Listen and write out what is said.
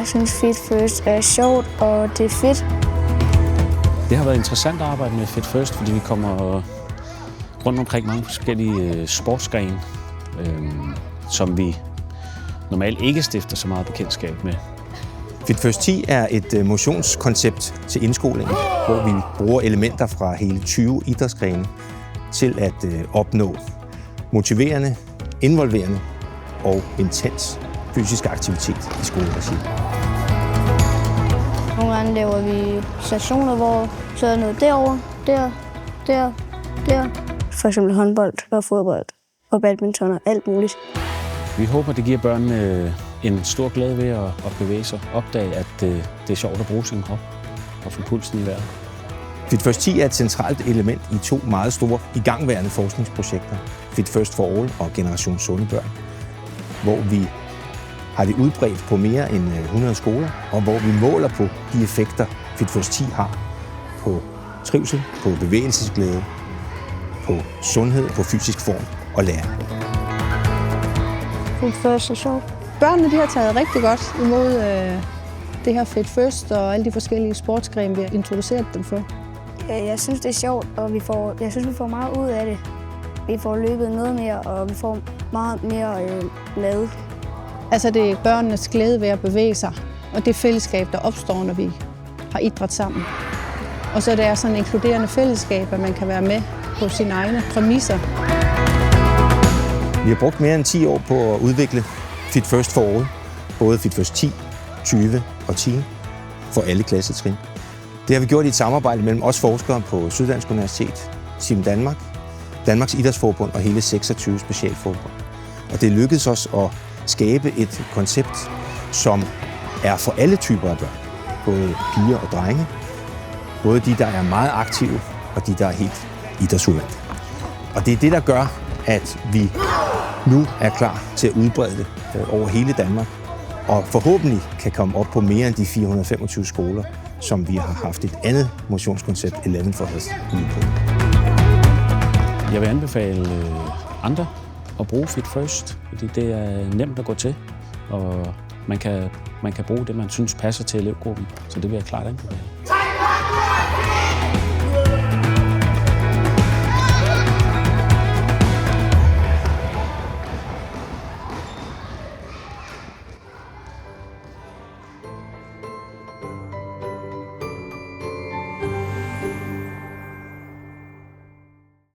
Jeg synes Fit First er sjovt, og det er fedt. Det har været interessant at arbejde med Fit First, fordi vi kommer rundt omkring mange forskellige sportsgrene, som vi normalt ikke stifter så meget bekendtskab med. Fit First 10 er et motionskoncept til indskoling, hvor vi bruger elementer fra hele 20 idrætsgrene til at opnå motiverende, involverende og intens fysisk aktivitet i skoleregi. Nogle gange laver vi stationer, hvor så er noget derovre, der. For eksempel håndbold og fodbold og badminton og alt muligt. Vi håber, det giver børnene en stor glæde ved at bevæge sig, opdage, at det er sjovt at bruge sin krop og få pulsen i vejret. Fit First 10 er et centralt element i 2 meget store igangværende forskningsprojekter, Fit First for All og Generation Sunde Børn, hvor vi har det udbredt på mere end 100 skoler, og hvor vi måler på de effekter, Fit First 10 har på trivsel, på bevægelsesglæde, på sundhed, på fysisk form og læring. Fit First er sjovt. Børnene har taget rigtig godt imod det her Fit First og alle de forskellige sportsgrene, vi har introduceret dem for. Jeg synes, det er sjovt, og jeg synes, vi får meget ud af det. Vi får løbet noget mere, og vi får meget mere mad. Altså det er børnenes glæde ved at bevæge sig, og det fællesskab, der opstår, når vi har idræt sammen. Og så er det sådan et inkluderende fællesskab, at man kan være med på sine egne præmisser. Vi har brugt mere end 10 år på at udvikle Fit First for All, både Fit First 10, 20 og 10 for alle klassetrin. Det har vi gjort i et samarbejde mellem os forskere på Syddansk Universitet, Team Danmark, Danmarks Idrætsforbund og hele 26 specialforbund. Og det lykkedes os at skabe et koncept, som er for alle typer af børn, både piger og drenge, både de, der er meget aktive og de, der er helt idrætsudvalgte. Og det er det, der gør, at vi nu er klar til at udbrede det over hele Danmark, og forhåbentlig kan komme op på mere end de 425 skoler, som vi har haft et andet motionskoncept, 11 for os, ude på. Jeg vil anbefale andre at bruge Fit First, fordi det er nemt at gå til, og man kan bruge det, man synes passer til elevgruppen, så det vil jeg klart anbefale.